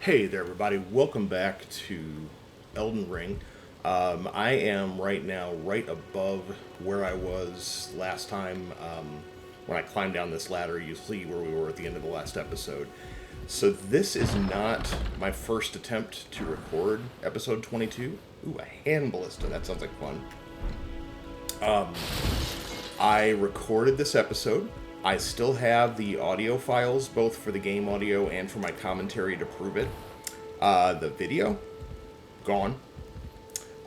Hey there, everybody. Welcome back to Elden Ring. I am right now right above where I was last time. When I climbed down this ladder, you see where we were at the end of the last episode. So this is not my first attempt to record episode 22. Ooh, a hand ballista. That sounds like fun. I recorded this episode. I still have the audio files, both for the game audio and for my commentary to prove it. The video, gone.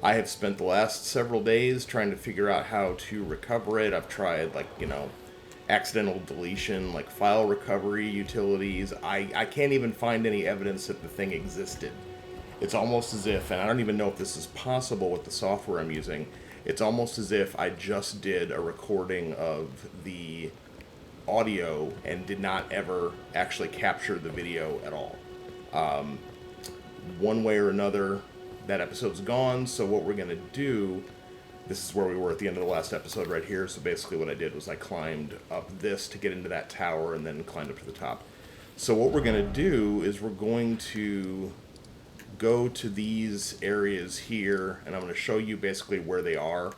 I have spent the last several days trying to figure out how to recover it. I've tried, accidental deletion, like file recovery utilities. I can't even find any evidence that the thing existed. It's almost as if, and I don't even know if this is possible with the software I'm using, it's almost as if I just did a recording of the audio and did not ever actually capture the video at all. One way or another, that episode's gone, so what we're going to do, this is where we were at the end of the last episode right here, so basically what I did was I climbed up this to get into that tower and then climbed up to the top. So what we're going to do is we're going to go to these areas here, and I'm going to show you basically where they are.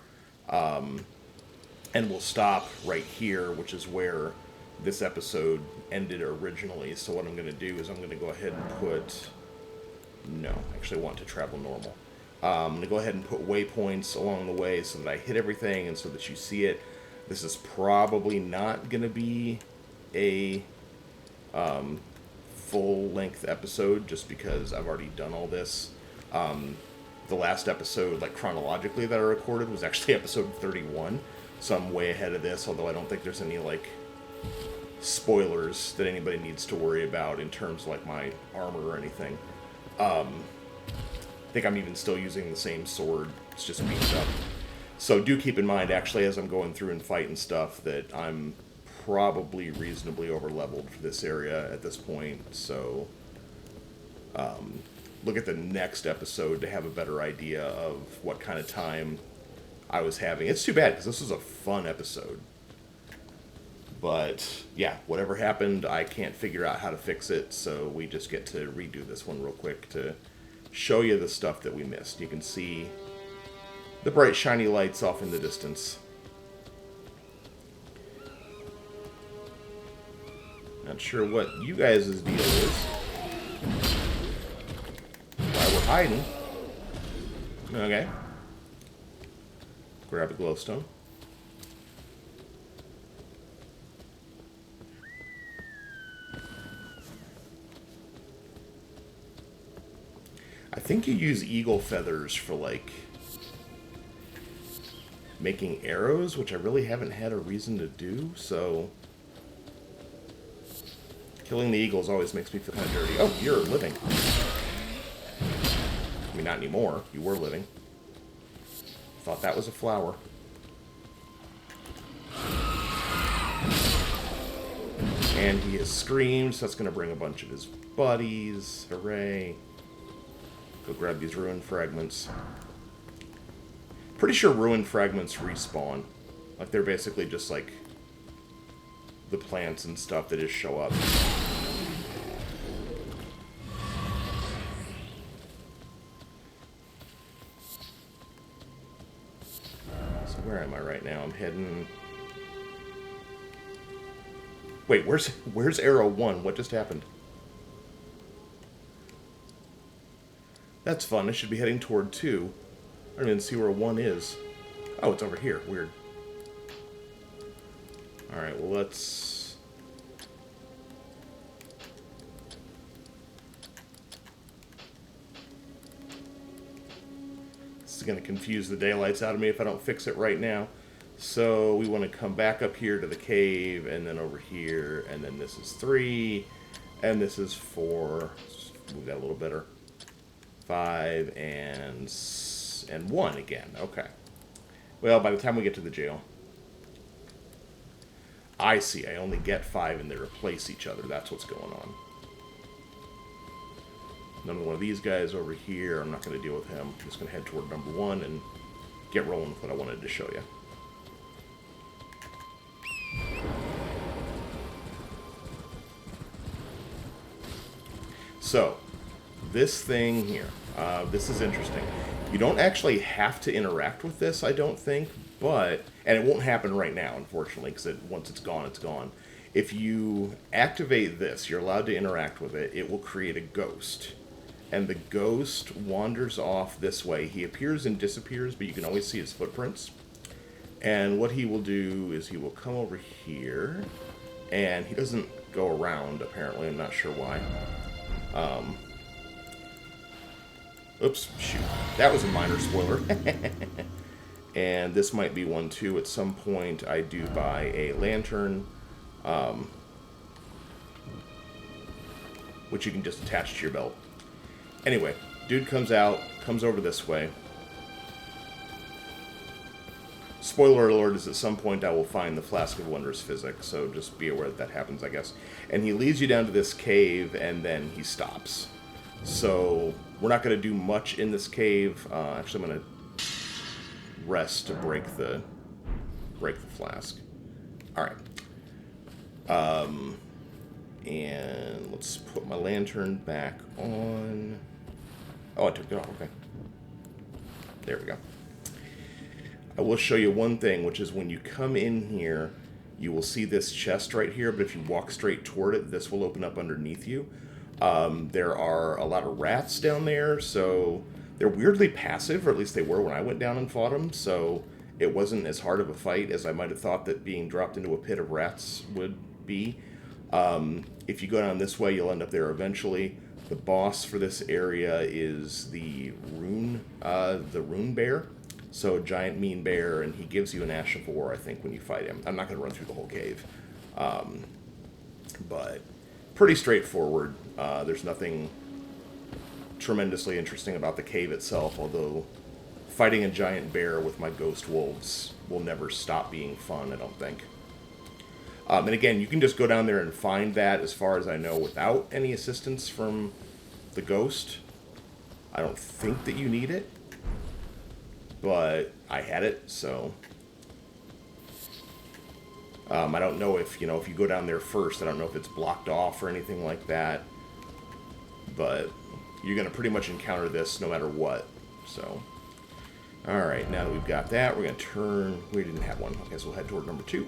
And we'll stop right here, which is where this episode ended originally. So what I'm going to do is I'm going to go ahead and put... No, actually I want to travel normal. I'm going to go ahead and put waypoints along the way so that I hit everything and so that you see it. This is probably not going to be a full-length episode just because I've already done all this. The last episode, chronologically, that I recorded was actually episode 31. So I'm way ahead of this, although I don't think there's any, spoilers that anybody needs to worry about in terms of, my armor or anything. I think I'm even still using the same sword. It's just beat up. So do keep in mind, actually, as I'm going through and fighting stuff, that I'm probably reasonably over-leveled for this area at this point. So look at the next episode to have a better idea of what kind of time I was having. It's too bad, because this was a fun episode. But, yeah, whatever happened, I can't figure out how to fix it, so we just get to redo this one real quick to show you the stuff that we missed. You can see the bright, shiny lights off in the distance. Not sure what you guys' deal is. Why we're hiding. Okay. Grab a glowstone. I think you use eagle feathers for, making arrows, which I really haven't had a reason to do, so... Killing the eagles always makes me feel kind of dirty. Oh, you're living. I mean, not anymore. You were living. Thought that was a flower. And he has screamed, so that's going to bring a bunch of his buddies. Hooray. Go grab these ruined fragments. Pretty sure ruined fragments respawn. They're basically just, the plants and stuff that just show up. So where am I right now? I'm heading... Wait, where's arrow 1? What just happened? That's fun. I should be heading toward 2. I don't even see where 1 is. Oh, it's over here. Weird. Alright, well, let's... This is going to confuse the daylights out of me if I don't fix it right now. So we want to come back up here to the cave, and then over here, and then this is 3, and this is 4. Let's move that a little better. 5 and 1 again. Okay. Well, by the time we get to the jail... I see. I only get 5 and they replace each other. That's what's going on. Another one of these guys over here. I'm not going to deal with him. I'm just going to head toward number 1 and get rolling with what I wanted to show you. So, this thing here, this is interesting. You don't actually have to interact with this, I don't think, but, and it won't happen right now, unfortunately, because once it's gone, it's gone. If you activate this, you're allowed to interact with it, it will create a ghost. And the ghost wanders off this way. He appears and disappears, but you can always see his footprints. And what he will do is he will come over here, and he doesn't go around, apparently. I'm not sure why. Oops, shoot. That was a minor spoiler. And this might be one, too. At some point, I do buy a lantern, which you can just attach to your belt. Anyway, dude comes out, comes over this way. Spoiler alert is at some point I will find the Flask of Wondrous Physics, so just be aware that happens, I guess. And he leads you down to this cave, and then he stops. So we're not going to do much in this cave. Actually, I'm going to rest to break the flask. All right. And let's put my lantern back on. Oh, I took it off. Okay. There we go. I will show you one thing, which is when you come in here, you will see this chest right here, but if you walk straight toward it, this will open up underneath you. There are a lot of rats down there, so they're weirdly passive, or at least they were when I went down and fought them, so it wasn't as hard of a fight as I might have thought that being dropped into a pit of rats would be. If you go down this way, you'll end up there eventually. The boss for this area is the rune bear. So a giant mean bear, and he gives you an Ash of War, I think, when you fight him. I'm not going to run through the whole cave. But pretty straightforward. There's nothing tremendously interesting about the cave itself, although fighting a giant bear with my ghost wolves will never stop being fun, I don't think. And again, you can just go down there and find that, as far as I know, without any assistance from the ghost. I don't think that you need it, but I had it, so I don't know if you go down there first. I don't know if it's blocked off or anything like that, but you're going to pretty much encounter this no matter what. So, all right, now that we've got that, we're going to turn. We didn't have one. I guess we'll head toward number 2.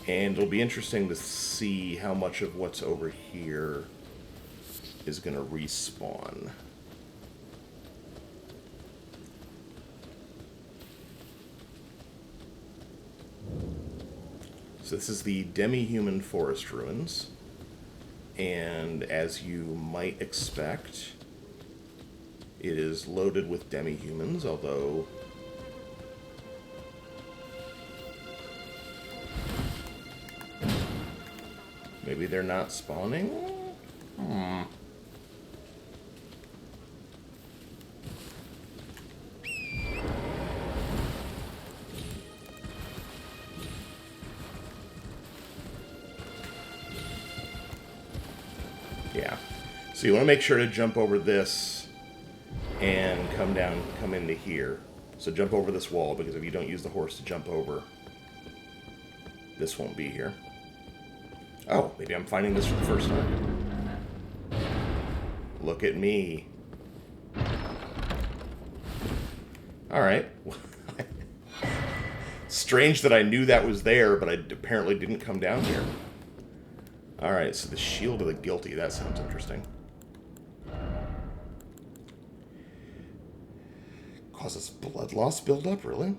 And it'll be interesting to see how much of what's over here is going to respawn. So this is the demi-human forest ruins. And as you might expect, it is loaded with demi-humans, although maybe they're not spawning? Yeah. So you want to make sure to jump over this and come into here. So jump over this wall, because if you don't use the horse to jump over, this won't be here. Oh, maybe I'm finding this for the first time. Look at me. Alright. Strange that I knew that was there, but I apparently didn't come down here. Alright, so the Shield of the Guilty. That sounds interesting. Causes blood loss buildup, really?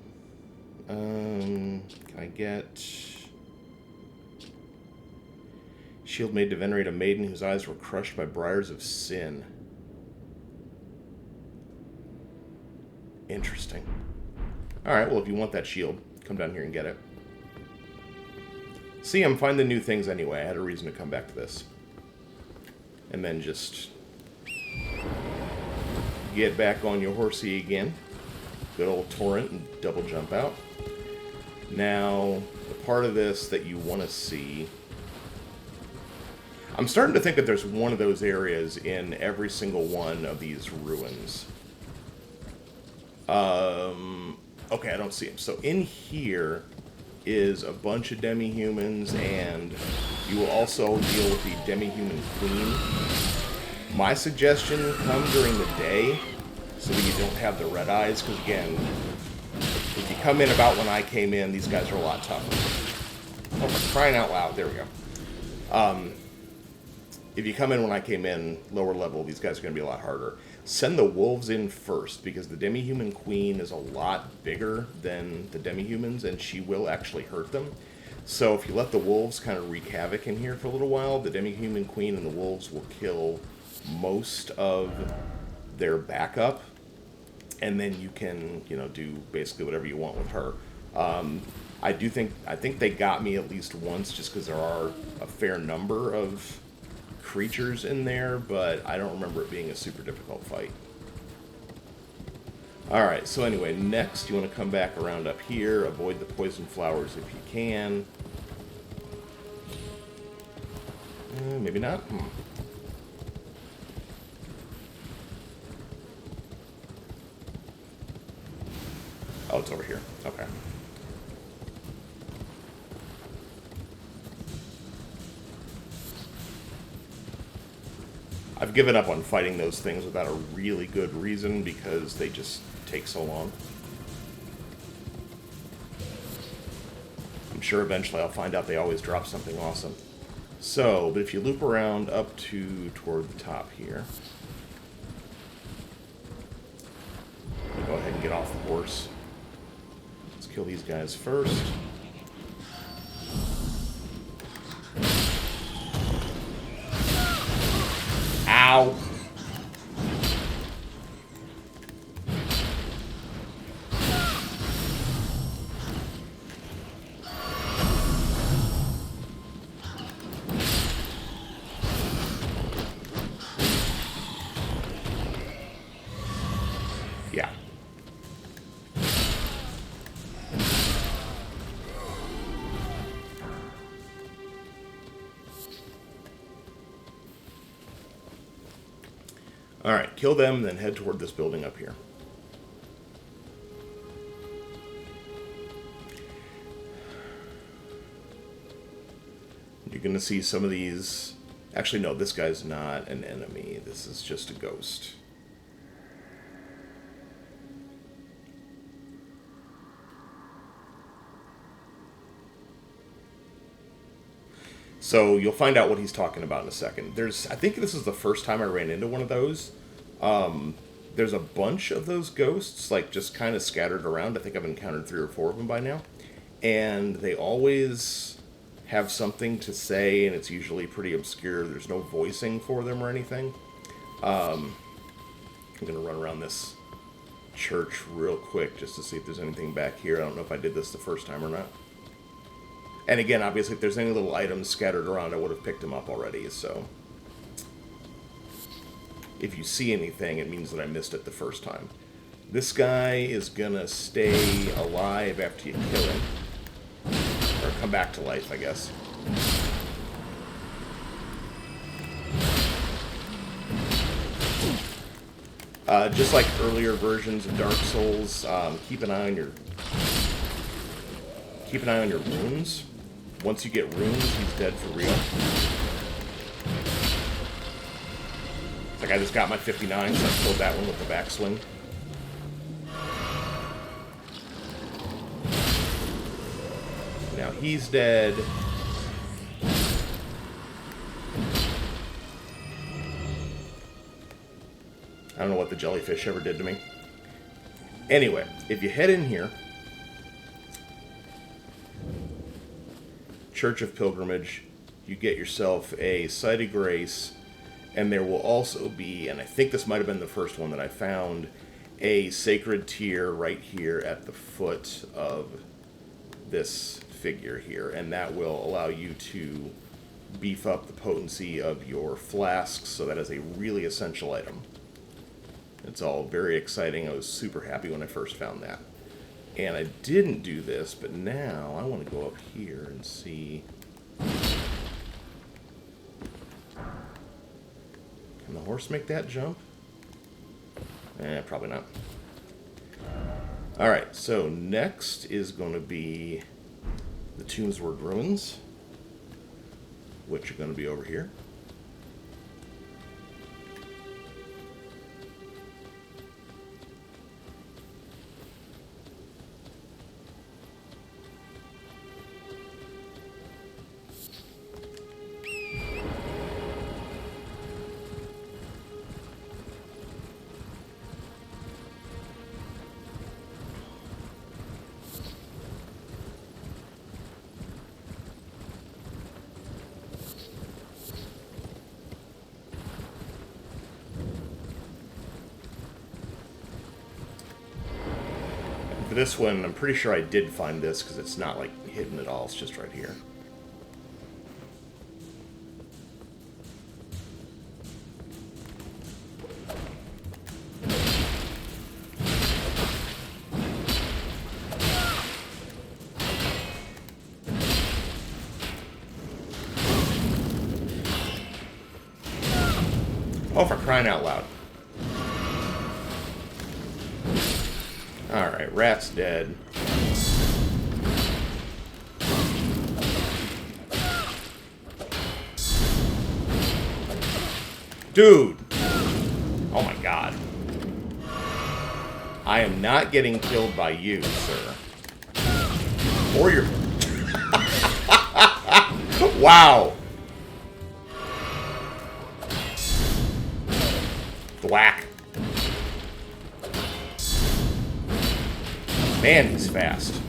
Can I get... Shield made to venerate a maiden whose eyes were crushed by briars of sin. Interesting. Alright, well, if you want that shield, come down here and get it. See, I'm finding new things anyway. I had a reason to come back to this. And then just get back on your horsey again. Good old torrent and double jump out. Now, the part of this that you want to see... I'm starting to think that there's one of those areas in every single one of these ruins. Okay, I don't see them. So in here is a bunch of demi-humans and You will also deal with the demi-human queen. My suggestion, come during the day so that you don't have the red eyes, because again, if you come in about when I came in, these guys are a lot tougher. Oh, for crying out loud, there we go. If you come in when I came in, lower level, these guys are going to be a lot harder. Send the wolves in first, because the demi-human queen is a lot bigger than the demi-humans, and she will actually hurt them. So if you let the wolves kind of wreak havoc in here for a little while, the demi-human queen and the wolves will kill most of their backup, and then you can, do basically whatever you want with her. I think they got me at least once, just because there are a fair number of creatures in there, but I don't remember it being a super difficult fight. Alright, so anyway, next you want to come back around up here, avoid the poison flowers if you can. Maybe not? Oh, it's over here. Okay. I've given up on fighting those things without a really good reason because they just take so long. I'm sure eventually I'll find out they always drop something awesome. So, but if you loop around up toward the top here, go ahead and get off the horse. Let's kill these guys first. Ow! Yeah. Alright, kill them, then head toward this building up here. You're going to see some of these... Actually, no, this guy's not an enemy. This is just a ghost. So you'll find out what he's talking about in a second. I think this is the first time I ran into one of those. There's a bunch of those ghosts, like, just kind of scattered around. I think I've encountered 3 or 4 of them by now. And they always have something to say, and it's usually pretty obscure. There's no voicing for them or anything. I'm going to run around this church real quick just to see if there's anything back here. I don't know if I did this the first time or not. And again, obviously, if there's any little items scattered around, I would have picked them up already, so... If you see anything, it means that I missed it the first time. This guy is gonna stay alive after you kill him. Or come back to life, I guess. Just like earlier versions of Dark Souls, keep an eye on your runes. Once you get runes, he's dead for real. It's like I just got my 59, so I killed that one with the backswing. Now he's dead. I don't know what the jellyfish ever did to me. Anyway, if you head in here, Church of Pilgrimage, you get yourself a Site of Grace, and there will also be, and I think this might have been the first one that I found, a sacred tier right here at the foot of this figure here, and that will allow you to beef up the potency of your flasks, so that is a really essential item. It's all very exciting. I was super happy when I first found that. And I didn't do this, but now I want to go up here and see... Can the horse make that jump? Probably not. Alright, so next is going to be the Tombsward Ruins. which are going to be over here. For this one, I'm pretty sure I did find this because it's not like hidden at all. It's just right here. Oh, for crying out loud. Alright, rat's dead. Dude! Oh my god. I am not getting killed by you, sir. Or your... Wow! Thwack. Man, he's fast.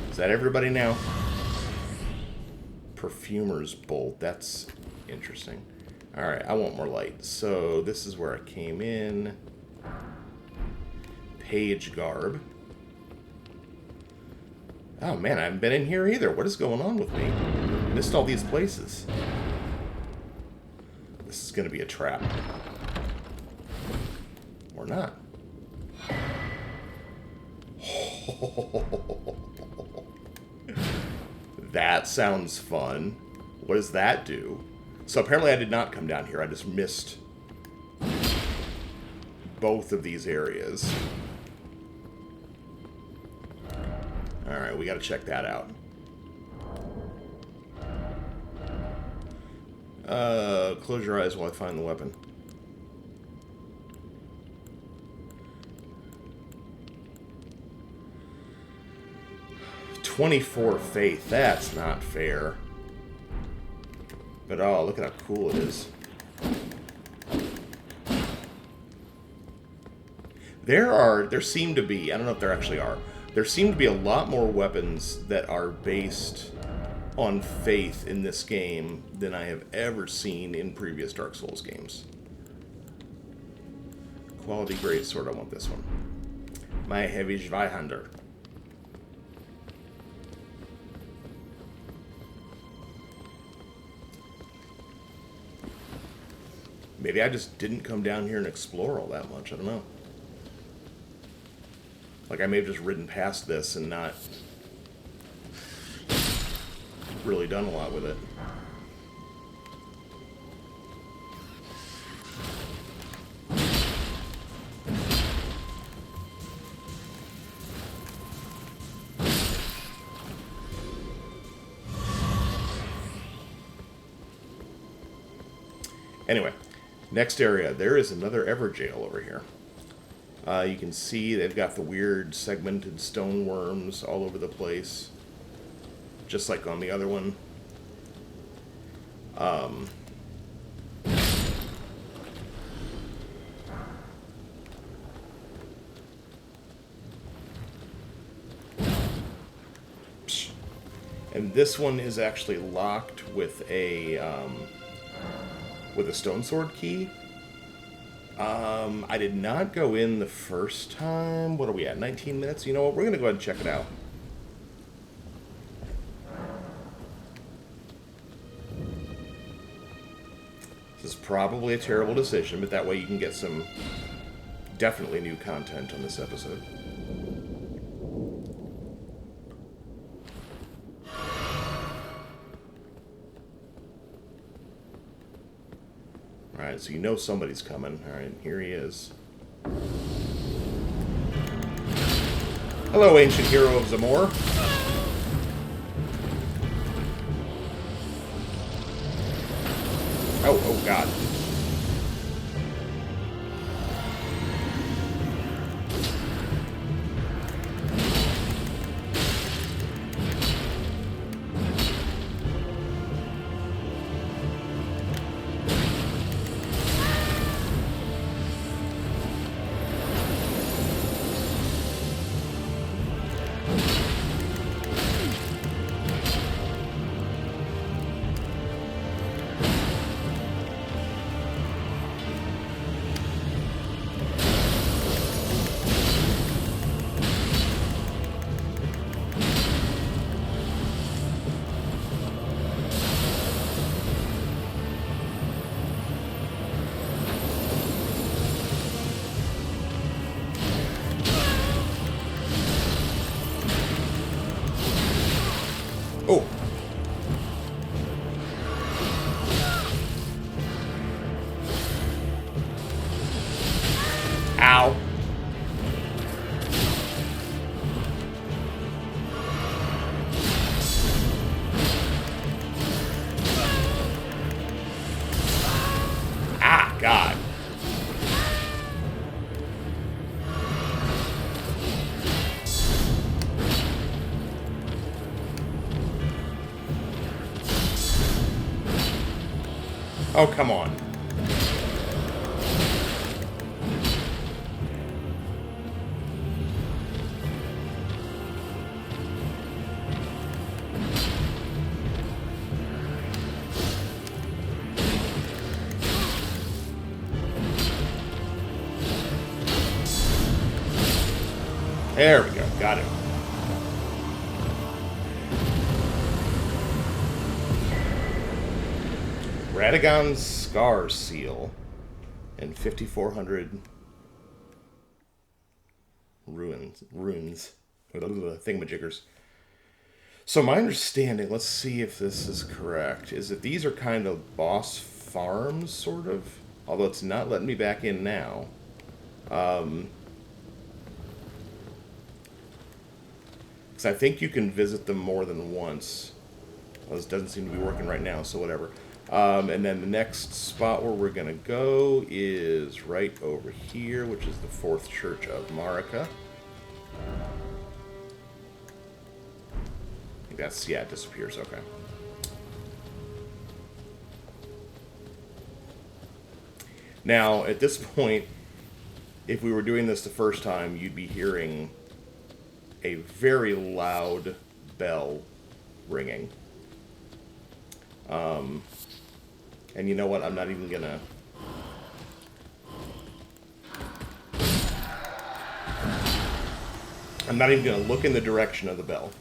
Is that everybody now? Perfumer's bolt. That's interesting. Alright, I want more light. So, this is where I came in. Page garb. Oh man, I haven't been in here either. What is going on with me? Missed all these places. This is going to be a trap. Or not. That sounds fun. What does that do? So apparently I did not come down here. I just missed both of these areas. Alright, we got to check that out. Close your eyes while I find the weapon. "24 faith. That's not fair. But oh, look at how cool it is. There seem to be, I don't know if there actually are, there seem to be a lot more weapons that are based on faith in this game than I have ever seen in previous Dark Souls games. Quality grade sword, I want this one. My heavy Zweihander. Maybe I just didn't come down here and explore all that much, I don't know. Like I may have just ridden past this and not really done a lot with it. Anyway, next area. There is another Everjail over here. You can see they've got the weird segmented stone worms all over the place. Just like on the other one. And this one is actually locked with a stone sword key. I did not go in the first time. What are we at? 19 minutes? You know what? We're going to go ahead and check it out. This is probably a terrible decision, but that way you can get some definitely new content on this episode. Alright, so you know somebody's coming. Alright, here he is. Hello, ancient hero of Zamor. Oh God. Oh. Ow. Ah, God. Oh, come on. There we go. Got it. Radagon's Scar Seal and 5,400 runes. Thingamajiggers. So my understanding, let's see if this is correct, is that these are kind of boss farms, sort of. Although it's not letting me back in now. Because I think you can visit them more than once. Well, this doesn't seem to be working right now, so whatever. And then the next spot where we're going to go is right over here, which is the 4th Church of Marika. I think that's, yeah, it disappears, okay. Now, at this point, if we were doing this the first time, you'd be hearing a very loud bell ringing. And you know what? I'm not even gonna... I'm not even gonna look in the direction of the bell.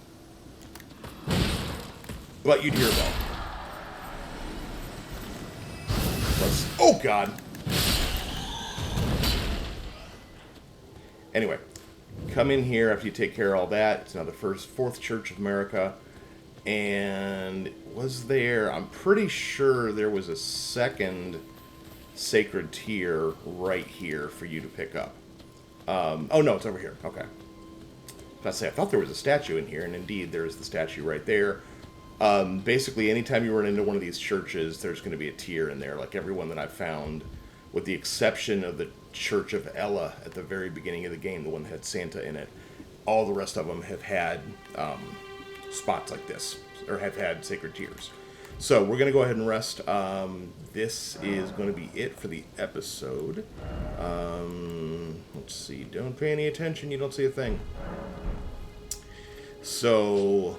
But you'd hear a bell. Let's... Oh, God! Anyway, come in here after you take care of all that. It's now the 4th Church of Marika. And was there... I'm pretty sure there was a second sacred tier right here for you to pick up. Oh, no, it's over here. Okay. I thought there was a statue in here, and indeed there's the statue right there. Basically, anytime you run into one of these churches, there's going to be a tier in there, like everyone that I've found, with the exception of the Church of Ella at the very beginning of the game, the one that had Santa in it. All the rest of them have had spots like this, or have had sacred tiers. So we're going to go ahead and rest. This is going to be it for the episode. Let's see. Don't pay any attention. You don't see a thing. So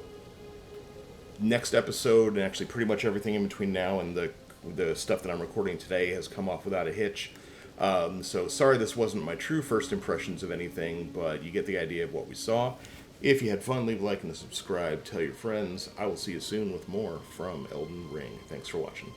next episode, and actually pretty much everything in between now and the stuff that I'm recording today has come off without a hitch. So sorry this wasn't my true first impressions of anything, but you get the idea of what we saw. If you had fun, leave a like and a subscribe. Tell your friends. I will see you soon with more from Elden Ring. Thanks for watching.